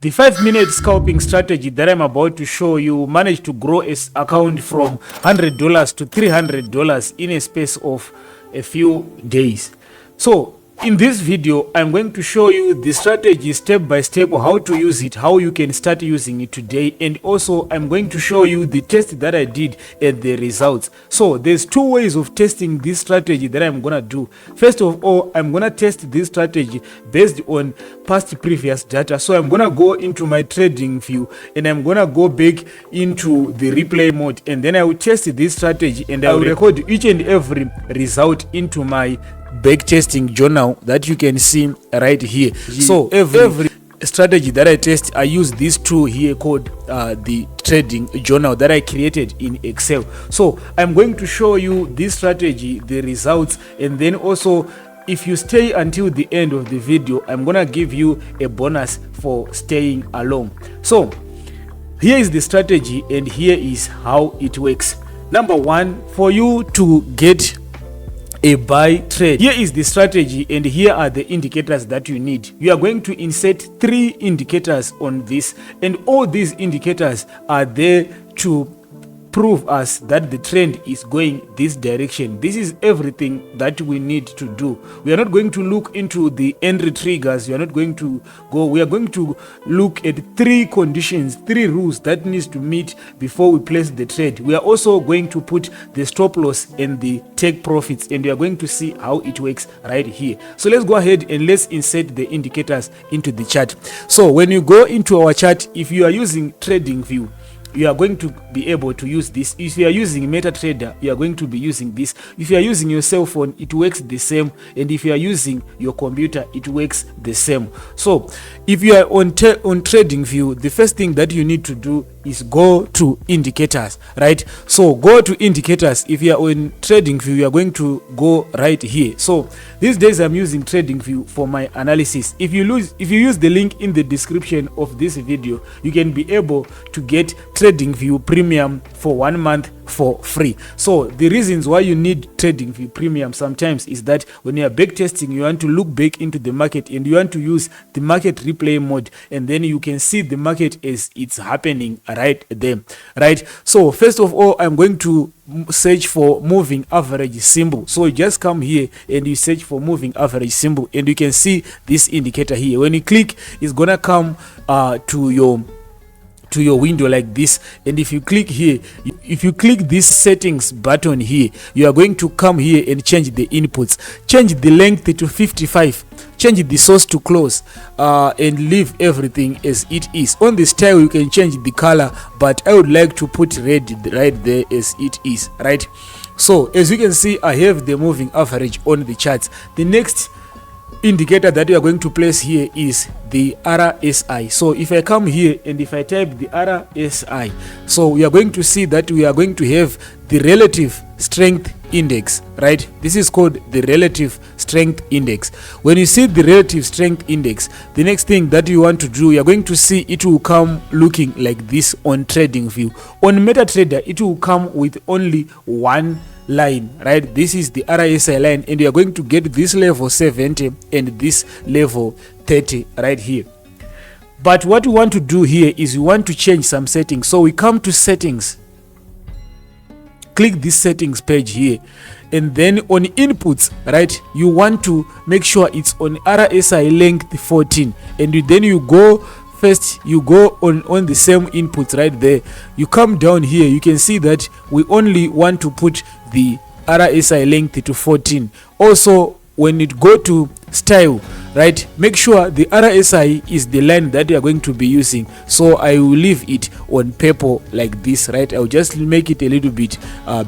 The 5-minute scalping strategy that I'm about to show you managed to grow an account from $100 to $300 in a space of a few days. So in this video, I'm going to show you the strategy step by step, how to use it, how you can start using it today, and also I'm going to show you the test that I did and the results. So there's two ways of testing this strategy that I'm gonna do. First of all, I'm gonna test this strategy based on past previous data. So I'm gonna go into my trading view and I'm gonna go back into the replay mode, and then I will test this strategy and I will record each and every result into my backtesting journal that you can see right here. So every strategy that I test, I use this tool here called the trading journal that I created in Excel. So I'm going to show you this strategy, the results, and then also if you stay until the end of the video, I'm gonna give you a bonus for staying along. So here is the strategy and here is how it works. Number one, for you to get a buy trade, here is the strategy and here are the indicators that you need. You are going to insert 3 indicators on this, and all these indicators are there to prove us that the trend is going this direction. This is everything that we need to do. We are not going to look into the entry triggers. We are not going to go. We are going to look at 3 conditions, 3 rules that needs to meet before we place the trade. We are also going to put the stop loss and the take profits, and we are going to see how it works right here. So let's go ahead and let's insert the indicators into the chart. So when you go into our chart, if you are using trading view, you are going to be able to use this. If you are using MetaTrader, you are going to be using this. If you are using your cell phone, it works the same, and if you are using your computer, it works the same. So if you are on trading view, the first thing that you need to do is go to indicators, right? So go to indicators. If you are on trading view, you are going to go right here. So these days I'm using trading view for my analysis. If you use the link in the description of this video, you can be able to get trading view premium for 1 month for free. So the reasons why you need trading view premium sometimes is that when you are back testing, you want to look back into the market and you want to use the market replay mode, and then you can see the market as it's happening right there, right? So first of all, I'm going to search for moving average symbol. So you just come here and you search for moving average symbol, and you can see this indicator here. When you click, it's gonna come to your window like this, and if you click here, if you click this settings button here, you are going to come here and change the inputs, change the length to 55, change the source to close, and leave everything as it is. On the style you can change the color, but I would like to put red right there as it is, right? So as you can see, I have the moving average on the charts. The next indicator that we are going to place here is the RSI. So if I come here and if I type the RSI, so we are going to see that we are going to have the relative strength index, right? This is called the relative strength index. When you see the relative strength index, the next thing that you want to do, you are going to see it will come looking like this on trading view. On MetaTrader, it will come with only one line, right? This is the RSI line, and you are going to get this level 70 and this level 30 right here. But what we want to do here is we want to change some settings. So we come to settings, click this settings page here, and then on inputs, right, you want to make sure it's on RSI length 14, and then you go first, you go on the same inputs right there. You come down here, you can see that we only want to put the RSI length to 14. Also, when it go to style, right, make sure the RSI is the line that you are going to be using. So I will leave it on purple like this, right? I'll just make it a little bit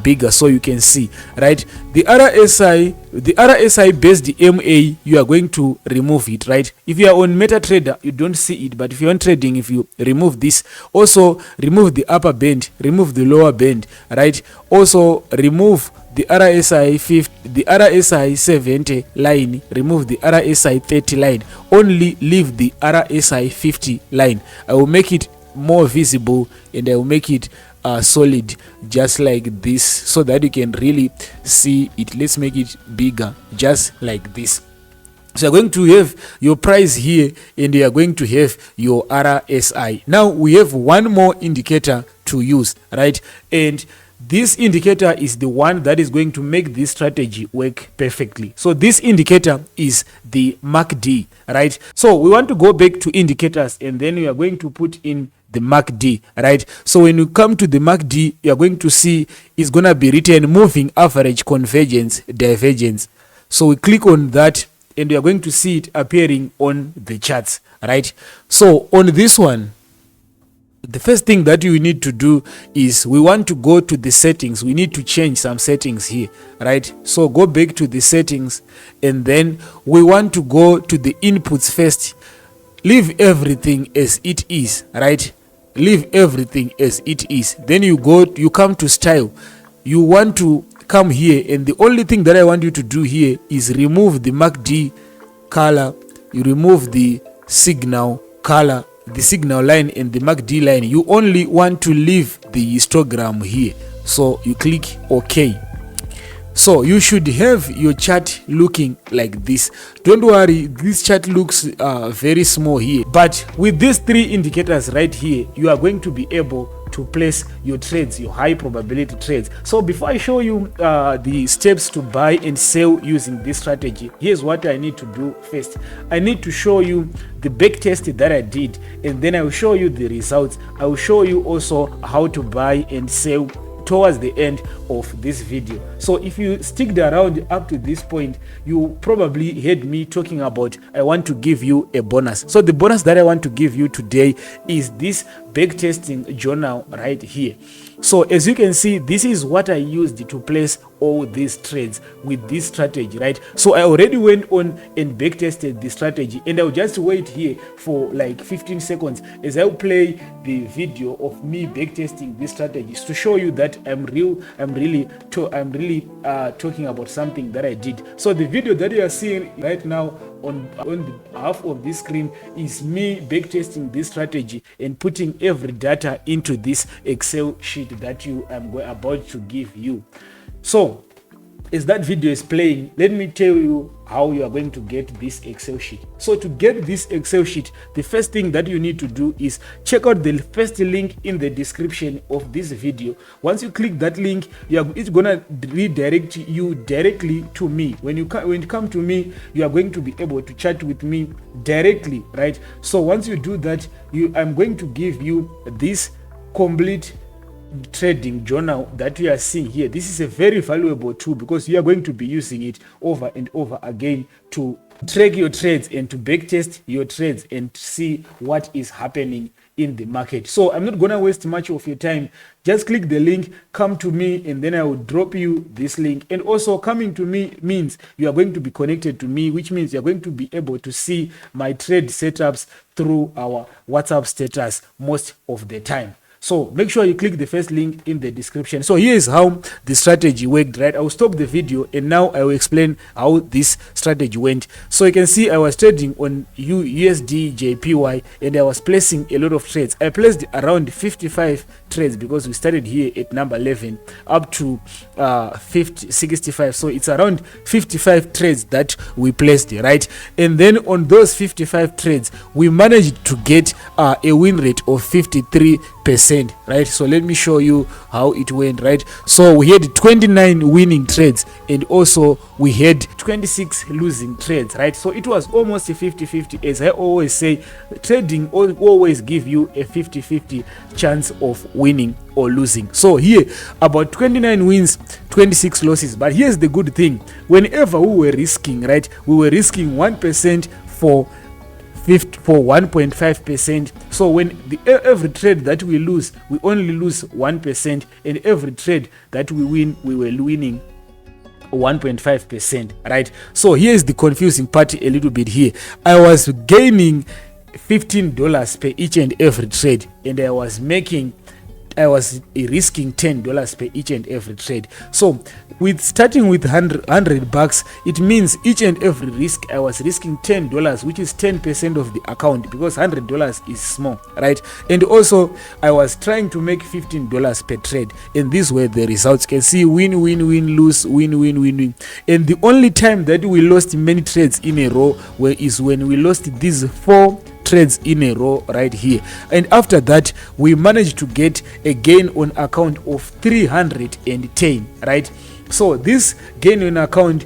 bigger so you can see, right? The RSI based MA, you are going to remove it, right? If you are on MetaTrader, you don't see it, but if you're on trading, if you remove this, also remove the upper band, remove the lower band, right? Also remove the RSI 50, the RSI 70 line, remove the RSI 30 line, only leave the RSI 50 line. I will make it more visible and I will make it solid just like this so that you can really see it. Let's make it bigger just like this. So you're going to have your price here and you are going to have your RSI. Now we have one more indicator to use, right? And this indicator is the one that is going to make this strategy work perfectly. So this indicator is the MACD, right? So we want to go back to indicators and then we are going to put in the MACD, right? So when you come to the MACD, you're going to see it's going to be written moving average convergence divergence. So we click on that and you are going to see it appearing on the charts, right? So on this one, the first thing that you need to do is we want to go to the settings. We need to change some settings here, right? So go back to the settings and then we want to go to the inputs first. Leave everything as it is, right? Leave everything as it is. Then you come to style. You want to come here and the only thing that I want you to do here is remove the MACD color. You remove the signal color, the signal line and the MACD line. You only want to leave the histogram here. So you click OK. So you should have your chart looking like this. Don't worry, this chart looks very small here, but with these three indicators right here, you are going to be able to place your trades, your high probability trades. So before I show you the steps to buy and sell using this strategy, here's what I need to do first. I need to show you the back test that I did, and then I will show you the results. I will show you also how to buy and sell towards the end of this video. So if you sticked around up to this point, you probably heard me talking about I want to give you a bonus. So the bonus that I want to give you today is this backtesting journal right here. So as you can see, this is what I used to place all these trades with this strategy, right? So I already went on and backtested the strategy, and I'll just wait here for like 15 seconds as I'll play the video of me backtesting this strategies to show you that I'm really talking about something that I did. So the video that you are seeing right now on the half of this screen is me backtesting this strategy and putting every data into this Excel sheet that I'm about to give you. So as that video is playing, let me tell you how you are going to get this Excel sheet. So to get this Excel sheet, the first thing that you need to do is check out the first link in the description of this video. Once you click that link, it's gonna redirect you directly to me. When you come to me, you are going to be able to chat with me directly, right? So once you do that, I'm going to give you this complete trading journal that we are seeing here. This is a very valuable tool because you are going to be using it over and over again to track your trades and to backtest your trades and see what is happening in the market. So I'm not gonna waste much of your time. Just click the link, come to me, and then I will drop you this link. And also coming to me means you are going to be connected to me, which means you're going to be able to see my trade setups through our WhatsApp status most of the time. So make sure you click the first link in the description. So here is how the strategy worked, right? I will stop the video and now I will explain how this strategy went. So you can see I was trading on USD JPY and I was placing a lot of trades. I placed around 55 trades because we started here at number 11 up to 65. So it's around 55 trades that we placed, right? And then on those 55 trades, we managed to get a win rate of 53%, right? So let me show you how it went, right? So we had 29 winning trades and also we had 26 losing trades, right? So it was almost a 50-50. As I always say, trading always give you a 50-50 chance of winning or losing. So here about 29 wins, 26 losses. But here's the good thing: whenever we were risking, right, we were risking 1% for 1.5%. So when every trade that we lose, we only lose 1%, and every trade that we win, we were winning 1.5%, right? So here's the confusing part a little bit here. I was gaining $15 per each and every trade, and I was making I was risking $10 per each and every trade. So with starting with 100 bucks, it means each and every risk I was risking $10, which is 10% of the account, because $100 is small, right? And also I was trying to make $15 per trade, and these were the results. You can see win, win, win, lose, win, win, win, win. And the only time that we lost many trades in a row is when we lost these 4 trades in a row right here. And after that, we managed to get a gain on account of 310, right? So this gain on account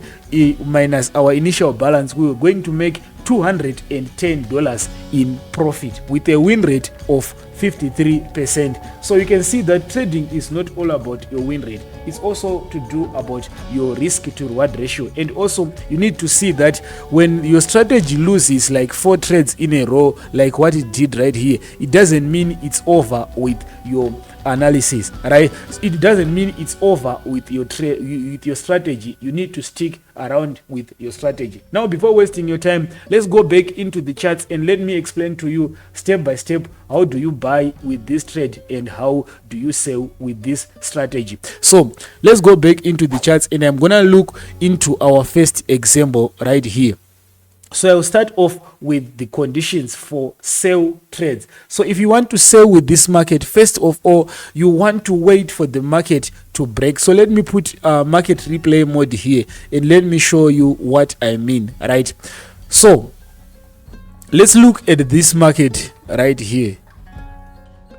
minus our initial balance, we were going to make $210 in profit with a win rate of 53%. So you can see that trading is not all about your win rate, it's also to do about your risk to reward ratio. And also you need to see that when your strategy loses like 4 trades in a row, like what it did right here, it doesn't mean it's over with your analysis, right? It doesn't mean it's over with your with your strategy. You need to stick around with your strategy. Now, before wasting your time, let's go back into the charts and let me explain to you step by step how do you buy with this trade and how do you sell with this strategy. So let's go back into the charts, and I'm gonna look into our first example right here. So I'll start off with the conditions for sell trades. So if you want to sell with this market, first of all, you want to wait for the market to break. So let me put market replay mode here and let me show you what I mean, right? So let's look at this market right here.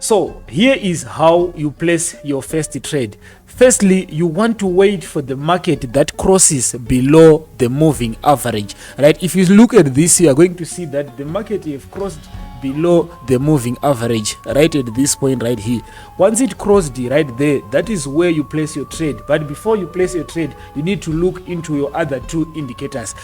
So here is how you place your first trade. Firstly, you want to wait for the market that crosses below the moving average, right? If you look at this, you are going to see that the market have crossed below the moving average right at this point right here. Once it crossed right there, that is where you place your trade. But before you place your trade, you need to look into your other 2 indicators.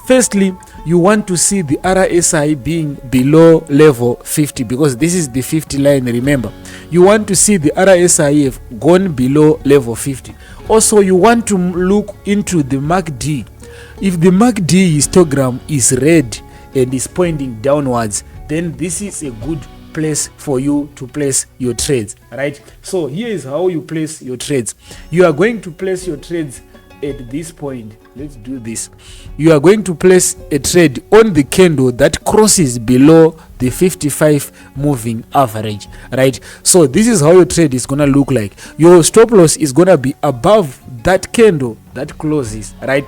Firstly, you want to see the RSI being below level 50, because this is the 50 line, remember. You want to see the RSI have gone below level 50. Also, you want to look into the MACD. If the MACD histogram is red and is pointing downwards, then this is a good place for you to place your trades, right? So here is how you place your trades. You are going to place your trades at this point. Let's do this. You are going to place a trade on the candle that crosses below the 55 moving average, right? So this is how your trade is gonna look like. Your stop loss is gonna be above that candle that closes, right?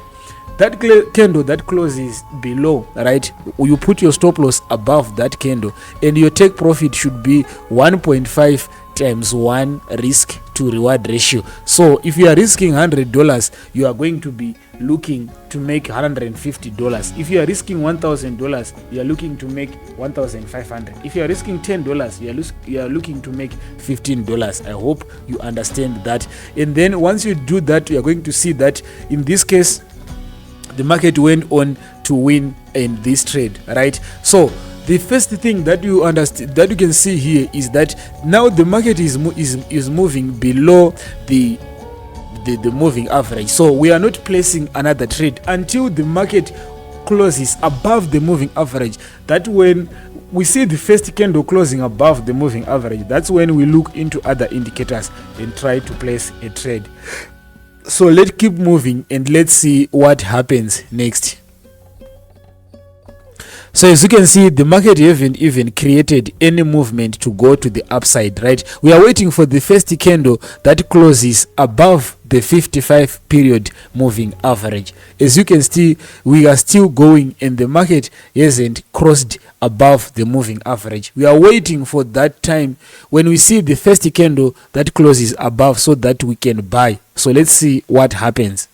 That candle that closes below, right? You put your stop loss above that candle, and your take profit should be 1.5 times 1 risk to reward ratio. So if you are risking $100, you are going to be looking to make $150. If you are risking $1,000, you are looking to make $1,500. If you are risking $10, you are looking to make $15. I hope you understand that. And then once you do that, you are going to see that in this case the market went on to win in this trade, right? So the first thing that you understand, that you can see here, is that now the market is moving below the moving average. So we are not placing another trade until the market closes above the moving average. That when we see the first candle closing above the moving average, that's when we look into other indicators and try to place a trade. So let's keep moving and let's see what happens next. So as you can see, the market haven't even created any movement to go to the upside, right? We are waiting for the first candle that closes above the 55 period moving average. As you can see, we are still going and the market hasn't crossed above the moving average. We are waiting for that time when we see the first candle that closes above so that we can buy. So let's see what happens.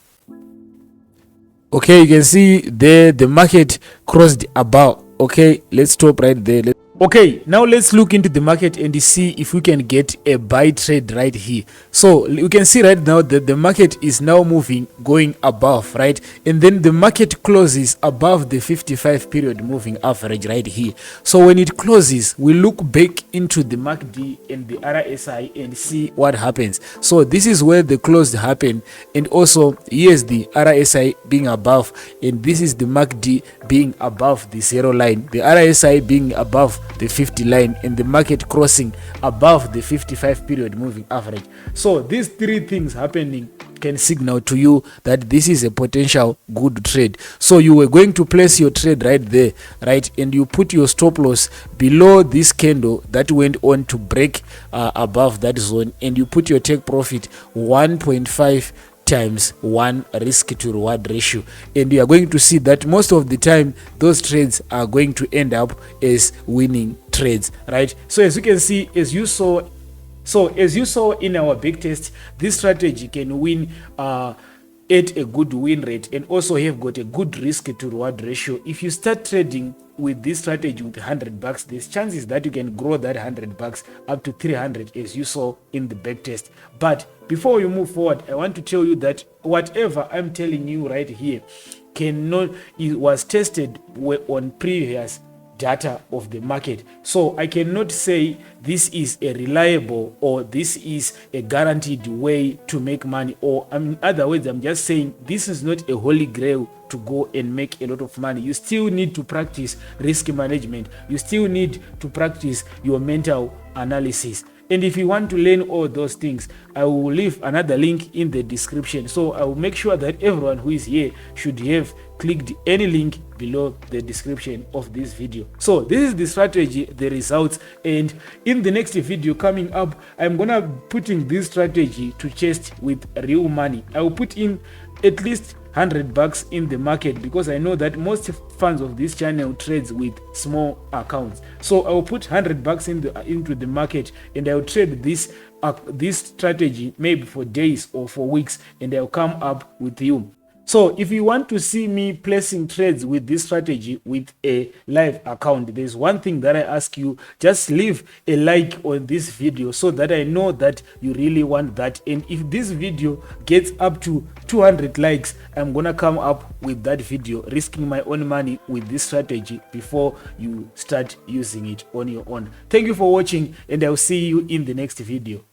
Okay, you can see there the market crossed above. Okay, let's stop right there. Okay, now let's look into the market and see if we can get a buy trade right here. So you can see right now that the market is now moving, going above, right? And then the market closes above the 55 period moving average right here. So when it closes, we look back into the MACD and the RSI and see what happens. So this is where the close happened, and also here's the RSI being above, and this is the MACD being above the 0 line, the RSI being above the 50 line and the market crossing above the 55 period moving average. So these three things happening can signal to you that this is a potential good trade. So you were going to place your trade right there, right, and you put your stop loss below this candle that went on to break above that zone, and you put your take profit 1.5 times 1 risk to reward ratio, and you are going to see that most of the time those trades are going to end up as winning trades, right? So as you can see, as you saw in our big test, this strategy can win at a good win rate and also have got a good risk to reward ratio. If you start trading with this strategy with $100, there's chances that you can grow that $100 up to 300 as you saw in the back test. But before you move forward, I want to tell you that whatever I'm telling you right here it was tested on previous data of the market. So I cannot say this is a reliable or this is a guaranteed way to make money, or in other words, I'm just saying this is not a holy grail to go and make a lot of money. You still need to practice risk management. You still need to practice your mental analysis. And if you want to learn all those things, I will leave another link in the description. So I will make sure that everyone who is here should have clicked any link below the description of this video. So this is the strategy, the results, and in the next video coming up, I'm gonna putting this strategy to chase with real money. I will put in at least $100 in the market because I know that most fans of this channel trades with small accounts. So I will put $100 into the market, and I will trade this strategy maybe for days or for weeks, and I'll come up with you. So if you want to see me placing trades with this strategy with a live account, there's one thing that I ask you: just leave a like on this video so that I know that you really want that. And if this video gets up to 200 likes, I'm gonna come up with that video risking my own money with this strategy before you start using it on your own. Thank you for watching, and I'll see you in the next video.